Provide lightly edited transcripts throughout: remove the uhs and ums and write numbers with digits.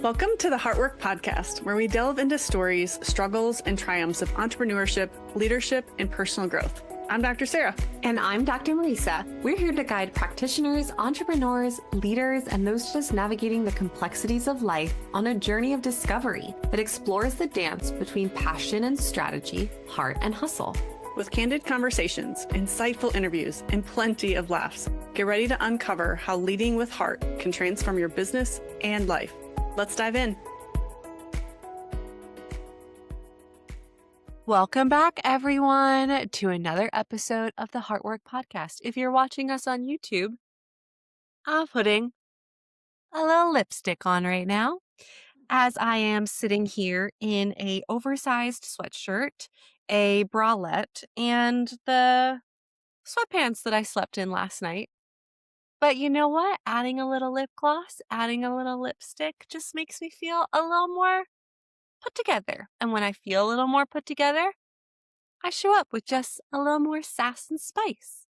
Welcome to the Heartwork Podcast, where we delve into stories, struggles, and triumphs of entrepreneurship, leadership, and personal growth. I'm Dr. Sara. And I'm Dr. Marisa. We're here to guide practitioners, entrepreneurs, leaders, and those just navigating the complexities of life on a journey of discovery that explores the dance between passion and strategy, heart and hustle. With candid conversations, insightful interviews, and plenty of laughs, get ready to uncover how leading with heart can transform your business and life. Let's dive in. Welcome back, everyone, to another episode of the Heartwork Podcast. If you're watching us on YouTube, I'm putting a little lipstick on right now as I am sitting here in a oversized sweatshirt, a bralette, and the sweatpants that I slept in last night. But you know what? Adding a little lip gloss, adding a little lipstick just makes me feel a little more put together. And when I feel a little more put together, I show up with just a little more sass and spice.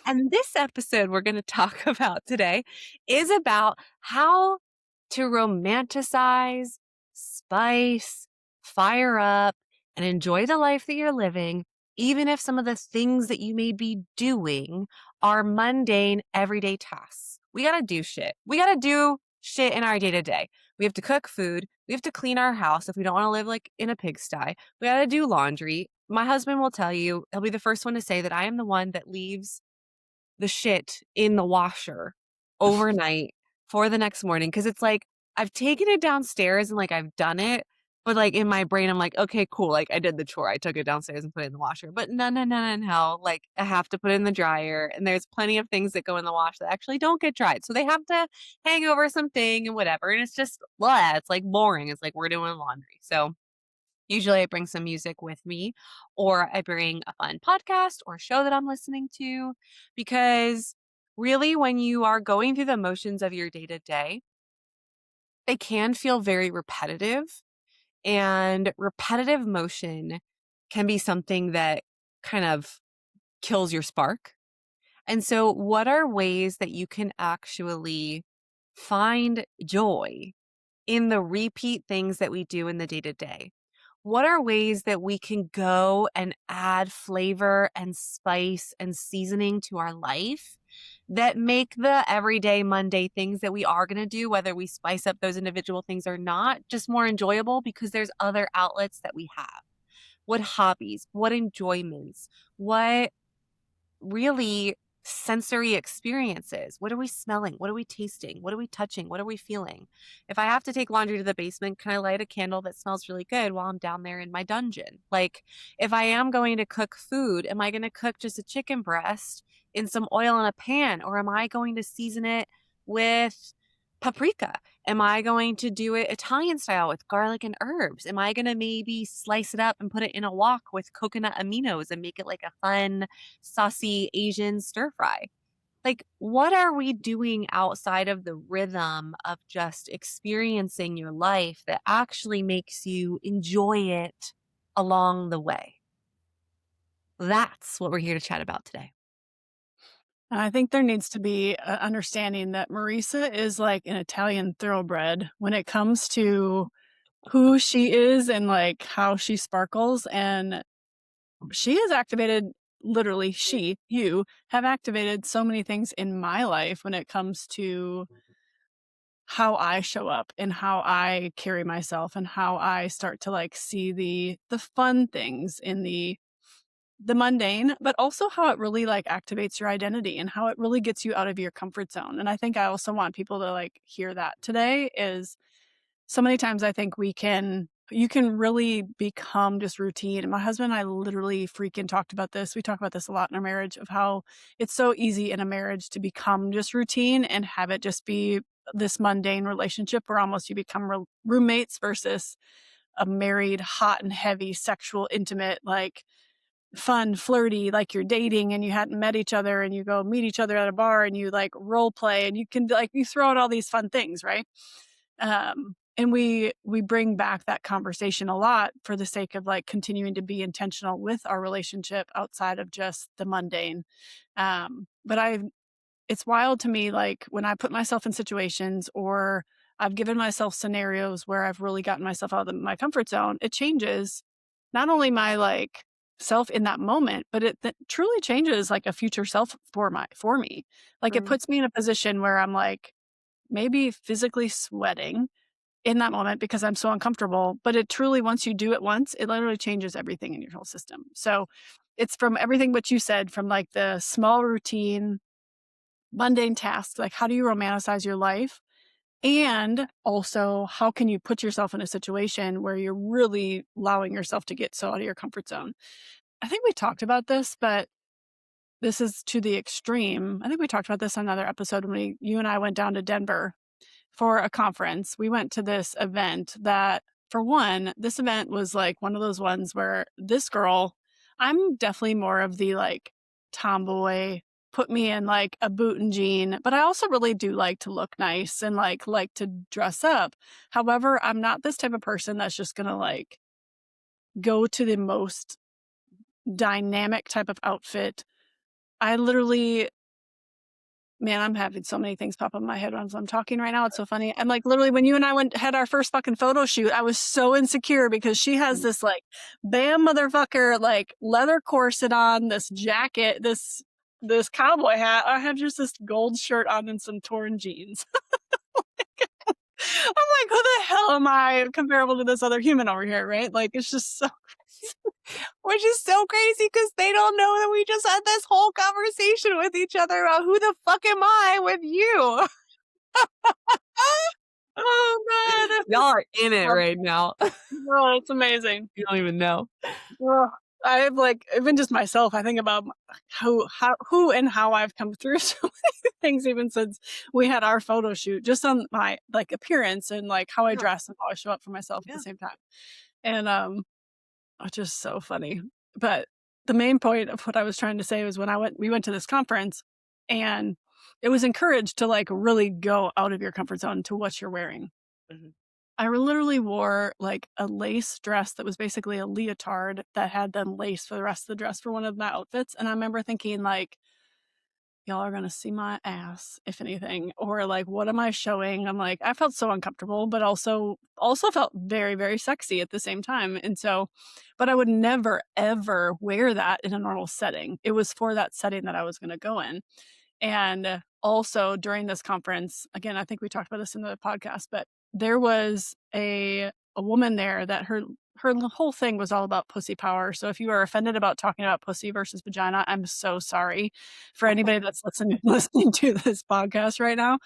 And this episode we're going to talk about today is about how to romanticize, spice, fire up, and enjoy the life that you're living, even if some of the things that you may be doing are mundane, everyday tasks. We got to do shit. We got to do shit in our day-to-day. We have to cook food. We have to clean our house if we don't want to live like in a pigsty. We got to do laundry. My husband will tell you, he'll be the first one to say that I am the one that leaves the shit in the washer overnight for the next morning. Because it's like, I've taken it downstairs and like I've done it. But like in my brain, I'm like, okay, cool. Like I did the chore. I took it downstairs and put it in the washer. But no. Like I have to put it in the dryer. And there's plenty of things that go in the wash that actually don't get dried. So they have to hang over something and whatever. And it's just, blah, it's like boring. It's like we're doing laundry. So usually I bring some music with me, or I bring a fun podcast or show that I'm listening to, because really when you are going through the motions of your day-to-day, they can feel very repetitive. And repetitive motion can be something that kind of kills your spark. And so what are ways that you can actually find joy in the repeat things that we do in the day-to-day? What are ways that we can go and add flavor and spice and seasoning to our life that make the everyday Monday things that we are going to do, whether we spice up those individual things or not, just more enjoyable because there's other outlets that we have? What hobbies, what enjoyments, what really sensory experiences? What are we smelling? What are we tasting? What are we touching? What are we feeling? If I have to take laundry to the basement, can I light a candle that smells really good while I'm down there in my dungeon? Like if I am going to cook food, am I going to cook just a chicken breast in some oil in a pan, or am I going to season it with paprika? Am I going to do it Italian style with garlic and herbs? Am I going to maybe slice it up and put it in a wok with coconut aminos and make it like a fun, saucy Asian stir fry? Like, what are we doing outside of the rhythm of just experiencing your life that actually makes you enjoy it along the way? That's what we're here to chat about today. And I think there needs to be an understanding that Marisa is like an Italian thoroughbred when it comes to who she is and like how she sparkles. And she has activated, literally you have activated so many things in my life when it comes to how I show up and how I carry myself and how I start to like see the fun things in the mundane, but also how it really like activates your identity and how it really gets you out of your comfort zone. And I think I also want people to like hear that today is so many times I think you can really become just routine. And my husband and I literally freaking talked about this. We talk about this a lot in our marriage of how it's so easy in a marriage to become just routine and have it just be this mundane relationship where almost you become roommates versus a married, hot and heavy, sexual, intimate, like fun, flirty, like you're dating and you hadn't met each other and you go meet each other at a bar and you like role play and you can like, you throw out all these fun things, right? And we bring back that conversation a lot for the sake of like continuing to be intentional with our relationship outside of just the mundane. But it's wild to me, like when I put myself in situations or I've given myself scenarios where I've really gotten myself out of my comfort zone, it changes not only my, like, self in that moment, but it that truly changes, like, a future self for me. Like, it Mm, puts me in a position where I'm, like, maybe physically sweating in that moment because I'm so uncomfortable, but it truly once you do it once, it literally changes everything in your whole system. So, it's from everything what you said, from, like, the small routine, mundane tasks, like, how do you romanticize your life? And also, how can you put yourself in a situation where you're really allowing yourself to get so out of your comfort zone? I think we talked about this, but this is to the extreme. I think we talked about this on another episode when you and I went down to Denver for a conference. We went to this event that, for one, this event was like one of those ones where this girl, I'm definitely more of the like tomboy, put me in like a boot and jean, but I also really do like to look nice and like to dress up. However, I'm not this type of person that's just gonna like go to the most dynamic type of outfit. I literally Man, I'm having so many things pop up in my head as I'm talking right now. It's so funny. I'm like, literally, when you and I had our first fucking photo shoot, I was so insecure because she has mm. this like bam motherfucker like leather corset on, this jacket, this cowboy hat. I have just this gold shirt on and some torn jeans. I'm like, who the hell am I comparable to this other human over here, right? Like, it's just so. Which is so crazy because they don't know that we just had this whole conversation with each other about who the fuck am I with you? Oh god, Y'all are in it right now. oh, it's amazing. You don't even know. Well, I have, like, even just myself, I think about who and how I've come through so many things even since we had our photo shoot, just on my, like, appearance and, like, how I Yeah, dress and how I show up for myself at the yeah. same time. And, it's just so funny. But the main point of what I was trying to say was when we went to this conference, and it was encouraged to, like, really go out of your comfort zone to what you're wearing. Mhm. I literally wore, like, a lace dress that was basically a leotard that had then lace for the rest of the dress for one of my outfits, and I remember thinking, like, "Y'all are gonna see my ass, if anything," or, like, "What am I showing?" I'm like, I felt so uncomfortable, but also felt very, very sexy at the same time, and so but I would never, ever wear that in a normal setting. It was for that setting that I was gonna go in. And also during this conference, again, I think we talked about this in the podcast, but there was a woman there that her whole thing was all about pussy power. So if you are offended about talking about pussy versus vagina, I'm so sorry for anybody that's listening to this podcast right now.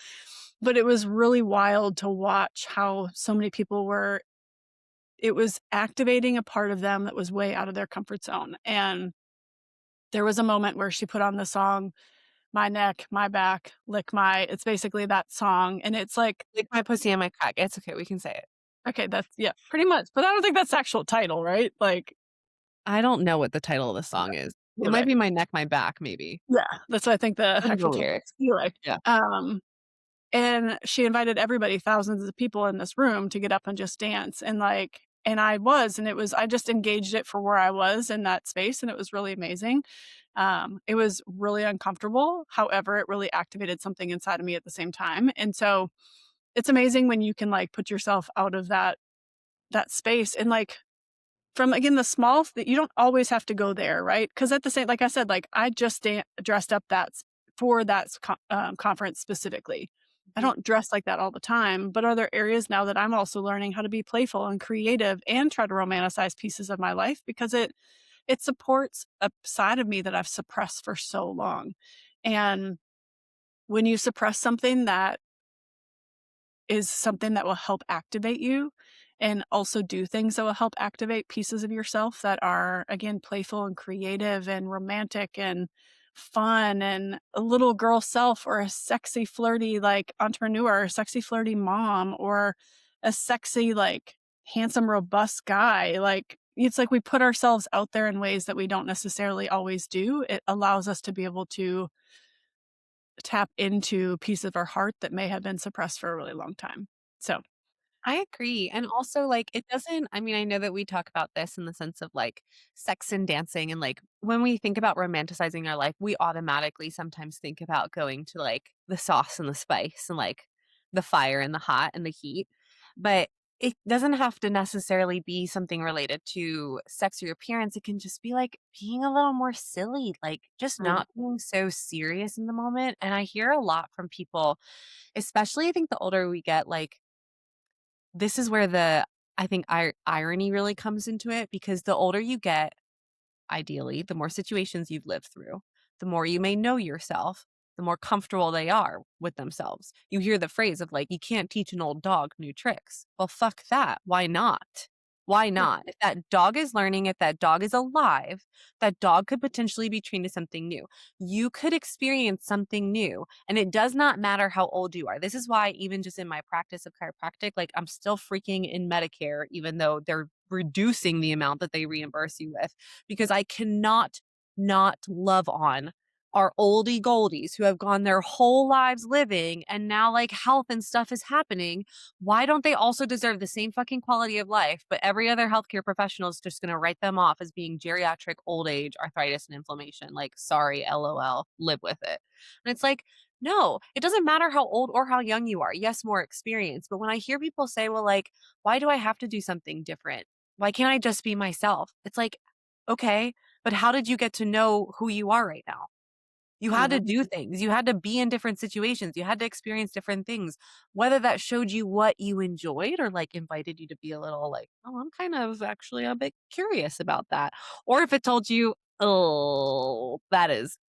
But it was really wild to watch how so many people were it was activating a part of them that was way out of their comfort zone. And there was a moment where she put on the song my neck, my back, lick my it's basically that song, and it's like Lick my pussy and my cock. It's okay, we can say it. okay, that's yeah, pretty much, but I don't think that's the actual title, right? Like, I don't know what the title of the yeah, song is. It might okay. be My Neck, My Back, maybe. Yeah, that's what I think the Those are the actual title lyrics. is, anyway, Yeah. and she invited everybody, thousands of people in this room to get up and just dance, and, like and I just engaged it for where I was in that space, and it was really amazing. It was really uncomfortable, however, it really activated something inside of me at the same time, and so it's amazing when you can, like, put yourself out of that space and, like, from, again, the small that you don't always have to go there, right? Because at the same like I said, like, I just dressed up for that conference specifically. I Mhm. don't dress like that all the time, but are there areas now that I'm also learning how to be playful and creative and try to romanticize pieces of my life because it supports a side of me that I've suppressed for so long. And when you suppress something that is something that will help activate you and also do things that will help activate pieces of yourself that are, again, playful and creative and romantic and fun and a little girl self or a sexy, flirty, like entrepreneur, a sexy, flirty mom, or a sexy, like handsome, robust guy. Like, it's like we put ourselves out there in ways that we don't necessarily always do. It allows us to be able to tap into pieces of our heart that may have been suppressed for a really long time. So, I agree, and also, like, it doesn't I mean, I know that we talk about this in the sense of, like, sex and dancing, and, like, when we think about romanticizing our life, we automatically sometimes think about going to, like, the sauce and the spice and, like, the fire and the hot and the heat. But it doesn't have to necessarily be something related to sex or your appearance. It can just be like being a little more silly, like just Mm, not being so serious in the moment. And I hear a lot from people, especially I think the older we get, like this is where I think irony really comes into it, because the older you get, ideally, the more situations you've lived through, the more you may know yourself, the more comfortable they are with themselves. You hear the phrase of like, you can't teach an old dog new tricks. Well, fuck that. Why not? Why yeah, not? If that dog is learning, if that dog is alive, that dog could potentially be trained to something new. You could experience something new. And it does not matter how old you are. This is why, even just in my practice of chiropractic, like I'm still freaking in Medicare, even though they're reducing the amount that they reimburse you with, because I cannot not love on our oldie goldies who have gone their whole lives living, and now like health and stuff is happening. Why don't they also deserve the same fucking quality of life? But every other healthcare professional is just going to write them off as being geriatric old age, arthritis, and inflammation. Like, sorry, LOL, live with it. And it's like, no, it doesn't matter how old or how young you are. Yes, more experience. But when I hear people say, well, like, why do I have to do something different? Why can't I just be myself? It's like, okay, but how did you get to know who you are right now? You had to yeah, do things. You had to be in different situations. You had to experience different things, whether that showed you what you enjoyed or like invited you to be a little like, oh, I'm kind of actually a bit curious about that. Or if it told you, oh,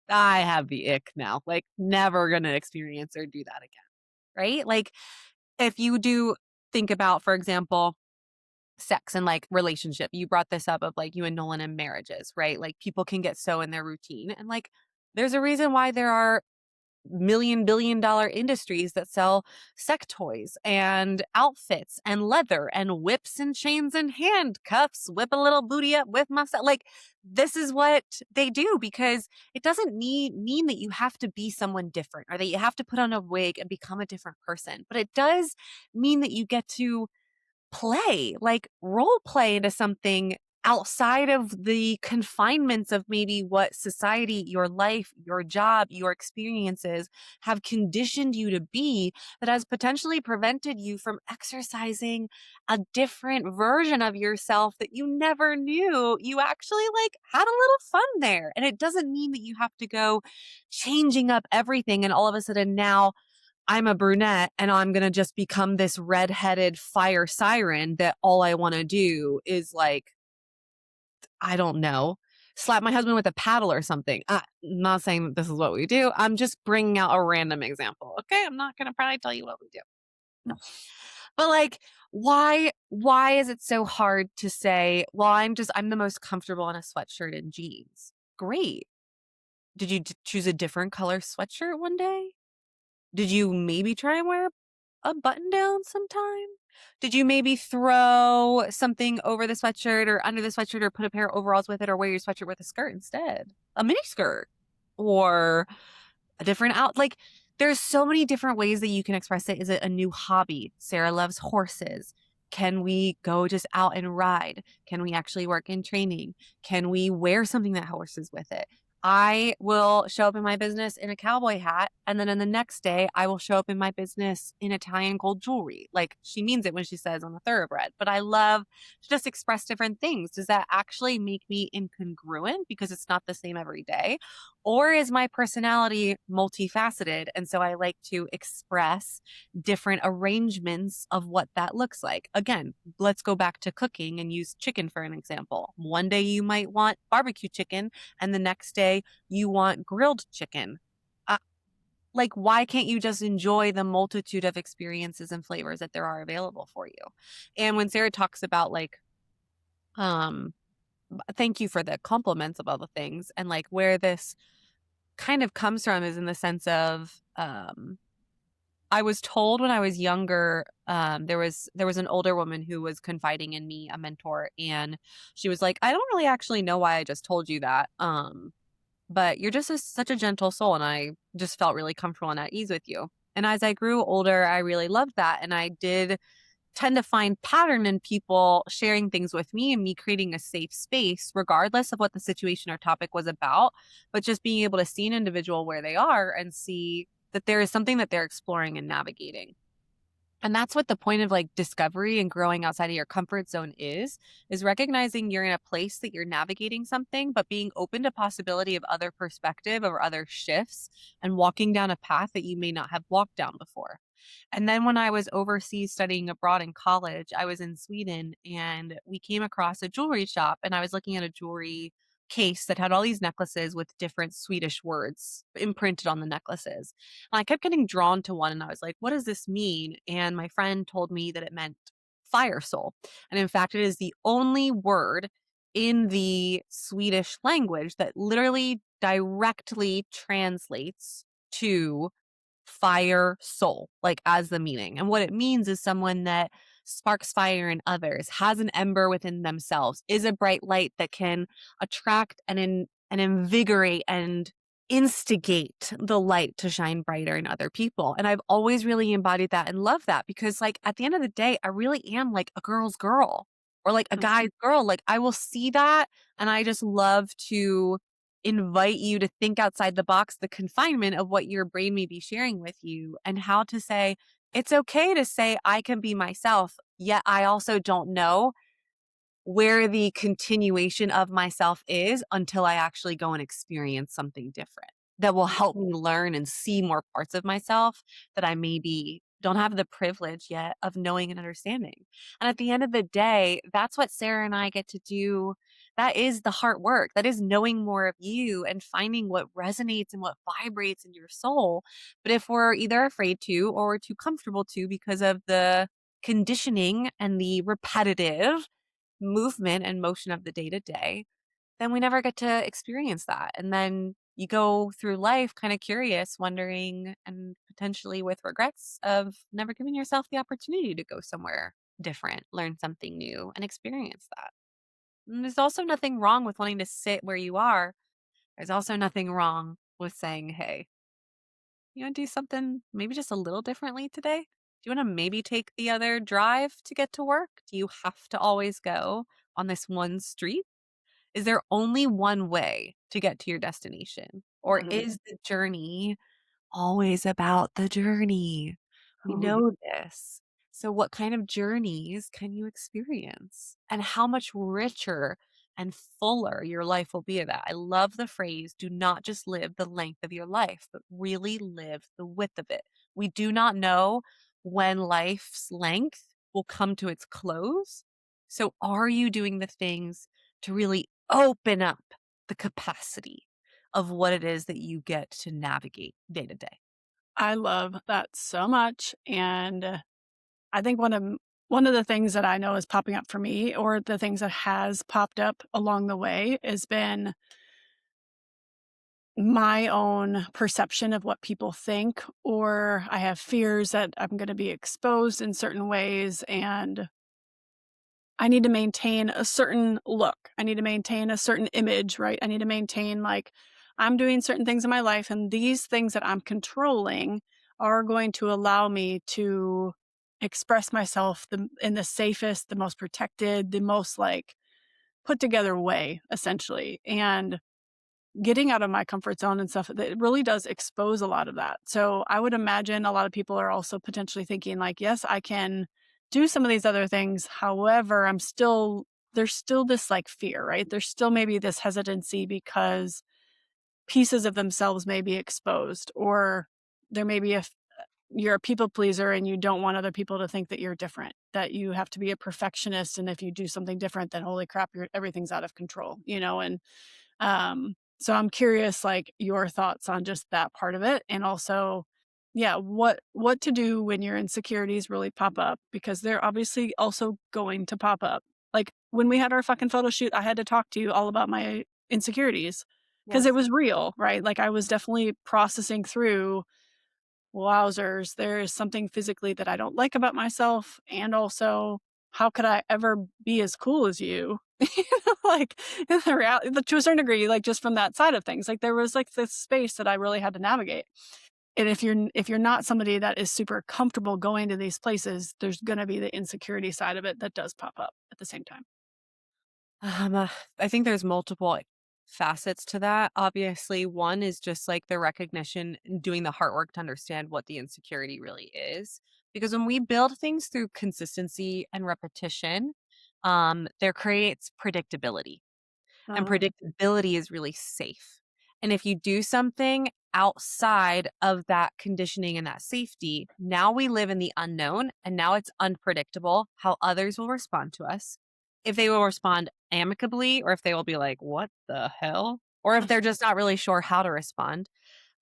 I have the ick now, like never going to experience or do that again. Right. Like if you do think about, for example, sex and like relationship. You brought this up of like you and Nolan and marriages, right? Like people can get so in their routine, and like there's a reason why there are million billion-dollar industries that sell sex toys and outfits and leather and whips and chains and handcuffs. Whip a little booty up with myself. Like this is what they do, because it doesn't mean that you have to be someone different or that you have to put on a wig and become a different person. But it does mean that you get to play, like role play into something outside of the confinements of maybe what society, your life, your job, your experiences have conditioned you to be, that has potentially prevented you from exercising a different version of yourself that you never knew you actually like had a little fun there. And it doesn't mean that you have to go changing up everything and all of a sudden now I'm a brunette and I'm going to just become this redheaded fire siren that all I want to do is like, I don't know, slap my husband with a paddle or something. I'm not saying that this is what we do. I'm just bringing out a random example. Okay. I'm not going to probably tell you what we do. No. But like, why is it so hard to say, well, I'm the most comfortable in a sweatshirt and jeans? Great. Did you choose a different color sweatshirt one day? Did you maybe try and wear a button down sometime? Did you maybe throw something over the sweatshirt or under the sweatshirt or put a pair of overalls with it, or wear your sweatshirt with a skirt instead? A mini skirt or a different like there's so many different ways that you can express it. Is it a new hobby? Sarah loves horses. Can we go just out and ride? Can we actually work in training? Can we wear something that horses with it? I will show up in my business in a cowboy hat, and then in the next day, I will show up in my business in Italian gold jewelry. Like she means it when she says I'm a thoroughbred, but I love to just express different things. Does that actually make me incongruent because it's not the same every day? Or is my personality multifaceted? And so I like to express different arrangements of what that looks like. Again, let's go back to cooking and use chicken for an example. One day you might want barbecue chicken, and the next day you want grilled chicken. Uh, like, why can't you just enjoy the multitude of experiences and flavors that there are available for you? And when Sarah talks about like, um, thank you for the compliments of all the things, and like where this kind of comes from is in the sense of I was told when I was younger, there was an older woman who was confiding in me, a mentor, and she was like, I don't really actually know why I just told you that. But you're just such a gentle soul, and I just felt really comfortable and at ease with you. And as I grew older, I really loved that. And I did tend to find pattern in people sharing things with me and me creating a safe space, regardless of what the situation or topic was about, but just being able to see an individual where they are and see that there is something that they're exploring and navigating. And that's what the point of like discovery and growing outside of your comfort zone is recognizing you're in a place that you're navigating something, but being open to possibility of other perspective or other shifts and walking down a path that you may not have walked down before. And then when I was overseas studying abroad in college, I was in Sweden and we came across a jewelry shop and I was looking at a jewelry case that had all these necklaces with different Swedish words imprinted on the necklaces. And I kept getting drawn to one and I was like, what does this mean? And my friend told me that it meant fire soul. And in fact, it is the only word in the Swedish language that literally directly translates to fire soul, like as the meaning. And what it means is someone that sparks fire in others, has an ember within themselves, is a bright light that can attract and invigorate and instigate the light to shine brighter in other people. And I've always really embodied that and love that because like at the end of the day, I really am like a girl's girl or like a Mm. guy's girl. Like I will see that and I just love to invite you to think outside the box, the confinement of what your brain may be sharing with you, and how to say, it's okay to say, I can be myself, yet I also don't know where the continuation of myself is until I actually go and experience something different that will help me learn and see more parts of myself that I maybe don't have the privilege yet of knowing and understanding. And at the end of the day, that's what Sarah and I get to do. That is the heart work. That is knowing more of you and finding what resonates and what vibrates in your soul. But if we're either afraid to or we're too comfortable to because of the conditioning and the repetitive movement and motion of the day to day, then we never get to experience that. And then you go through life kind of curious, wondering, and potentially with regrets of never giving yourself the opportunity to go somewhere different, learn something new, and experience that. And there's also nothing wrong with wanting to sit where you are. There's also nothing wrong with saying, hey, you want to do something maybe just a little differently today? Do you want to maybe take the other drive to get to work? Do you have to always go on this one street? Is there only one way to get to your destination? Or Mhm. is the journey always about the journey? We Mhm. know this. So, what kind of journeys can you experience? And how much richer and fuller your life will be of that? I love the phrase do not just live the length of your life, but really live the width of it. We do not know when life's length will come to its close. So, are you doing the things to really open up the capacity of what it is that you get to navigate day to day? I love that so much, and I think one of the things that I know is popping up for me, or the things that has popped up along the way, has been my own perception of what people think, or I have fears that I'm gonna be exposed in certain ways, and I need to maintain a certain look. I need to maintain a certain image, right? I need to maintain, like, I'm doing certain things in my life, and these things that I'm controlling are going to allow me to express myself in the safest, the most protected, the most, like, put together way, essentially. And getting out of my comfort zone and stuff, that it really does expose a lot of that. So I would imagine a lot of people are also potentially thinking like, yes, I can do some of these other things. However, there's still this like fear, right? There's still maybe this hesitancy because pieces of themselves may be exposed, or there may be you're a people pleaser and you don't want other people to think that you're different, that you have to be a perfectionist. And if you do something different, then holy crap, everything's out of control, and so I'm curious, like, your thoughts on just that part of it, and also, yeah, what to do when your insecurities really pop up, because they're obviously also going to pop up. Like, when we had our fucking photo shoot, I had to talk to you all about my insecurities because it Yes. was real, right? Like, I was definitely processing through, wowzers, there is something physically that I don't like about myself, and also, how could I ever be as cool as you? Like, in the reality, to a certain degree, like, just from that side of things, like, there was, like, this space that I really had to navigate, and if you're not somebody that is super comfortable going to these places, there's gonna be the insecurity side of it that does pop up at the same time. I think there's multiple facets to that. Obviously, one is just like the recognition and doing the hard work to understand what the insecurity really is. Because when we build things through consistency and repetition, there creates predictability. And Mhm. predictability is really safe. And if you do something outside of that conditioning and that safety, now we live in the unknown and now it's unpredictable how others will respond to us. If they will respond amicably or if they will be like, what the hell? Or if they're just not really sure how to respond.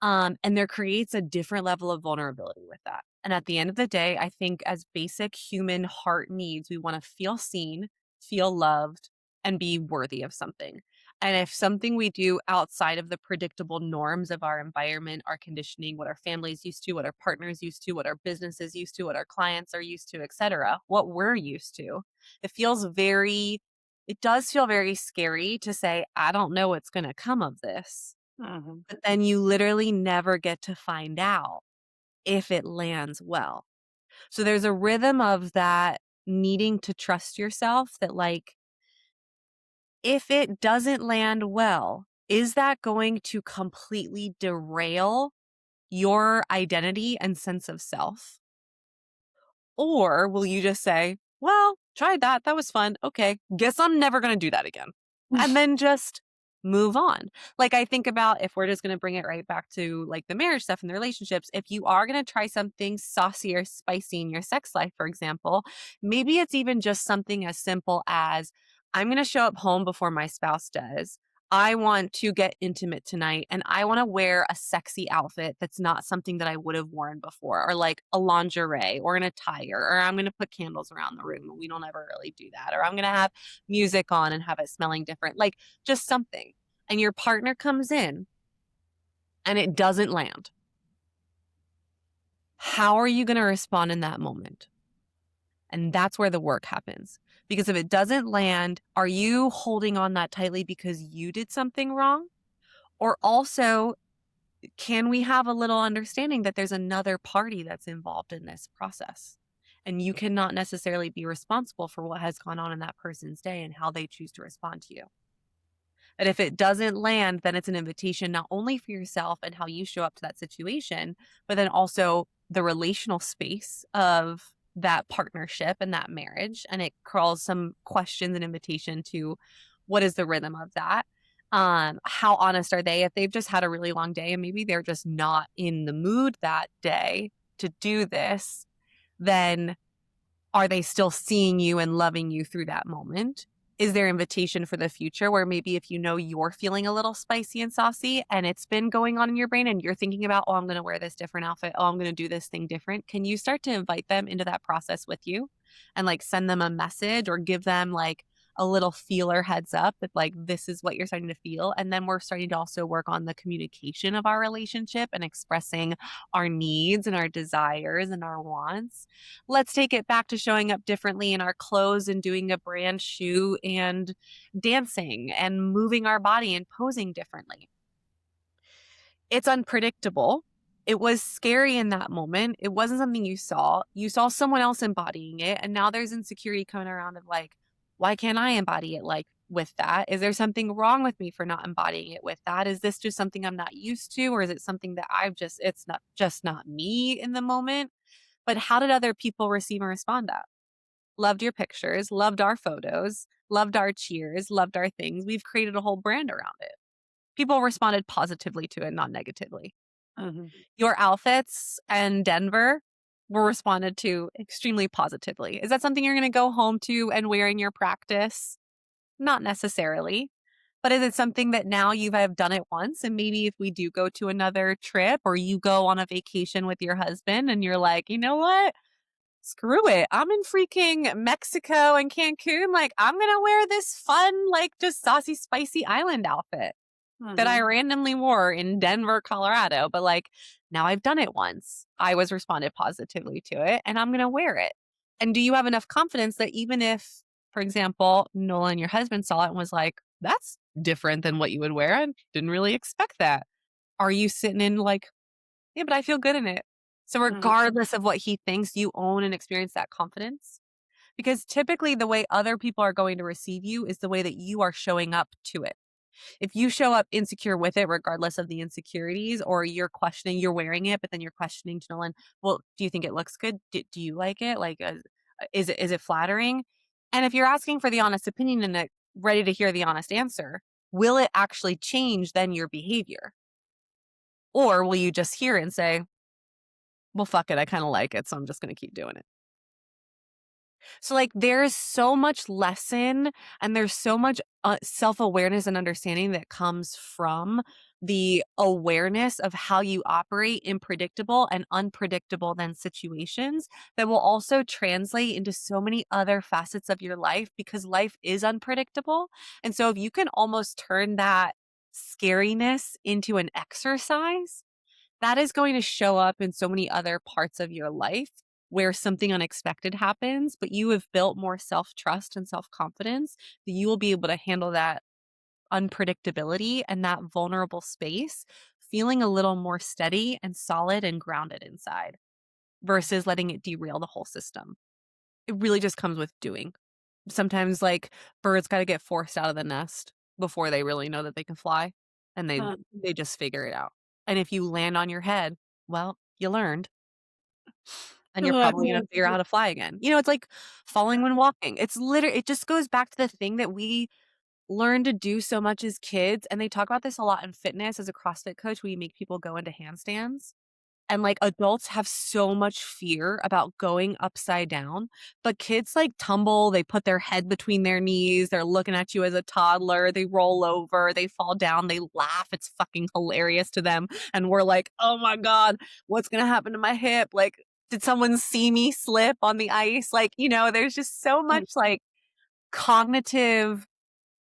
And there creates a different level of vulnerability with that. And at the end of the day, I think as basic human heart needs, we want to feel seen, feel loved, and be worthy of something. And if something we do outside of the predictable norms of our environment, our conditioning, what our families used to, what our partners used to, what our businesses used to, what our clients are used to, etc., what we're used to, it feels very, it does feel very scary to say, I don't know what's going to come of this, Mhm. but then you literally never get to find out if it lands well. So there's a rhythm of that needing to trust yourself that, like, if it doesn't land well, is that going to completely derail your identity and sense of self? Or will you just say, well, tried that. That was fun. Okay. Guess I'm never going to do that again. And then just move on. Like, I think about if we're just going to bring it right back to like the marriage stuff and the relationships, if you are going to try something saucy or spicy in your sex life, for example, maybe it's even just something as simple as I'm going to show up home before my spouse does. I want to get intimate tonight and I want to wear a sexy outfit that's not something that I would have worn before, or like a lingerie or an attire, or I'm going to put candles around the room. We don't ever really do that. Or I'm going to have music on and have it smelling different, like just something. And your partner comes in and it doesn't land. How are you going to respond in that moment? And that's where the work happens. Because if it doesn't land, are you holding on that tightly because you did something wrong? Or also, can we have a little understanding that there's another party that's involved in this process? And you cannot necessarily be responsible for what has gone on in that person's day and how they choose to respond to you. But if it doesn't land, then it's an invitation not only for yourself and how you show up to that situation, but then also the relational space of that partnership and that marriage. And it calls some questions and invitation to what is the rhythm of that? How honest are they if they've just had a really long day and maybe they're just not in the mood that day to do this, then are they still seeing you and loving you through that moment? Is there invitation for the future where maybe if you know you're feeling a little spicy and saucy and it's been going on in your brain and you're thinking about, oh, I'm going to wear this different outfit. Oh, I'm going to do this thing different. Can you start to invite them into that process with you and like send them a message or give them like a little feeler heads up that like this is what you're starting to feel? And then we're starting to also work on the communication of our relationship and expressing our needs and our desires and our wants. Let's take it back to showing up differently in our clothes and doing a brand shoot and dancing and moving our body and posing differently. It's unpredictable. It was scary in that moment. It wasn't something you saw. You saw someone else embodying it. And now there's insecurity coming around of like, why can't I embody it like with that? Is there something wrong with me for not embodying it with that? Is this just something I'm not used to? Or is it something that it's not just not me in the moment? But how did other people receive and respond at? Loved your pictures, loved our photos, loved our cheers, loved our things. We've created a whole brand around it. People responded positively to it, not negatively. Mhm. Your outfits and Denver were responded to extremely positively. Is that something you're going to go home to and wear in your practice? Not necessarily. But is it something that now you have done it once? And maybe if we do go to another trip or you go on a vacation with your husband and you're like, you know what? Screw it. I'm in freaking Mexico and Cancun. Like, I'm going to wear this fun, like, just saucy, spicy island outfit that I Mhm. randomly wore in Denver, Colorado. But like, now I've done it once. I was responded positively to it and I'm going to wear it. And do you have enough confidence that even if, for example, Nolan, your husband, saw it and was like, that's different than what you would wear. I didn't really expect that. Are you sitting in like, yeah, but I feel good in it. So Mhm. regardless of what he thinks, you own and experience that confidence. Because typically the way other people are going to receive you is the way that you are showing up to it. If you show up insecure with it, regardless of the insecurities, or you're wearing it, but then you're questioning to Nolan, well, do you think it looks good? Do you like it? Like, is it flattering? And if you're asking for the honest opinion and ready to hear the honest answer, will it actually change then your behavior? Or will you just hear it and say, well, fuck it, I kind of like it, so I'm just going to keep doing it. So like there's so much lesson and there's so much self-awareness and understanding that comes from the awareness of how you operate in predictable and unpredictable then situations that will also translate into so many other facets of your life, because life is unpredictable. And so if you can almost turn that scariness into an exercise, that is going to show up in so many other parts of your life where something unexpected happens, but you have built more self-trust and self-confidence that you will be able to handle that unpredictability and that vulnerable space, feeling a little more steady and solid and grounded inside versus letting it derail the whole system. It really just comes with doing. Sometimes like birds got to get forced out of the nest before they really know that they can fly, and they just figure it out. And if you land on your head, well, you learned, and you're I probably mean, gonna figure out how to fly again. You know, it's like falling when walking. It just goes back to the thing that we learn to do so much as kids, and they talk about this a lot in fitness. As a CrossFit coach, we make people go into handstands. And like adults have so much fear about going upside down, but kids like tumble, they put their head between their knees, they're looking at you as a toddler, they roll over, they fall down, they laugh. It's fucking hilarious to them. And we're like, oh my God, what's going to happen to my hip? Like, did someone see me slip on the ice? Like, there's just so much like cognitive,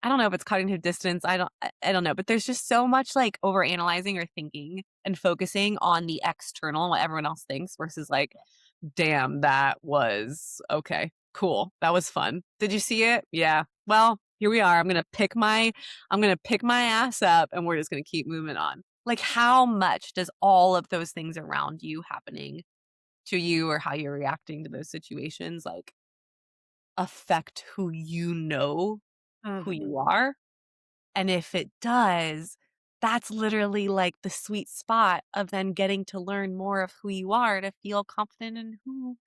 I don't know if it's cognitive distance. I don't know, but there's just so much like overanalyzing or thinking and focusing on the external and what everyone else thinks versus like, damn, that was okay. Cool. That was fun. Did you see it? Yeah. Well, here we are. I'm going to pick my ass up and we're just going to keep moving on. Like, how much does all of those things around you happening to you or how you're reacting to those situations like affect who who you are? And if it does, that's literally like the sweet spot of then getting to learn more of who you are to feel confident in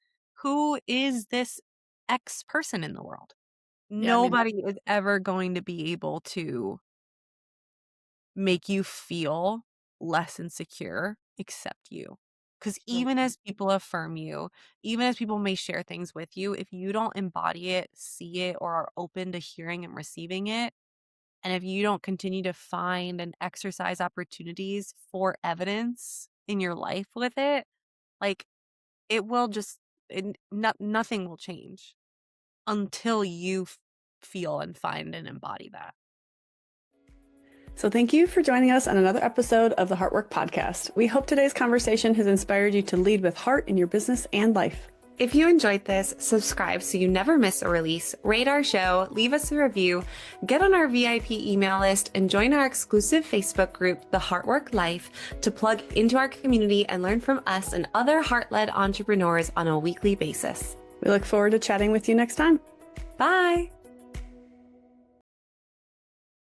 who is this X person in the world. yeah, I mean, Nobody is ever going to be able to make you feel less insecure except you. Because even as people affirm you, even as people may share things with you, if you don't embody it, see it, or are open to hearing and receiving it, and if you don't continue to find and exercise opportunities for evidence in your life with it, like it will just, nothing will change until you feel and find and embody that. So thank you for joining us on another episode of the Heartwork Podcast. We hope today's conversation has inspired you to lead with heart in your business and life. If you enjoyed this, subscribe so you never miss a release, rate our show, leave us a review, get on our VIP email list, and join our exclusive Facebook group, The Heartwork Life, to plug into our community and learn from us and other heart-led entrepreneurs on a weekly basis. We look forward to chatting with you next time. Bye!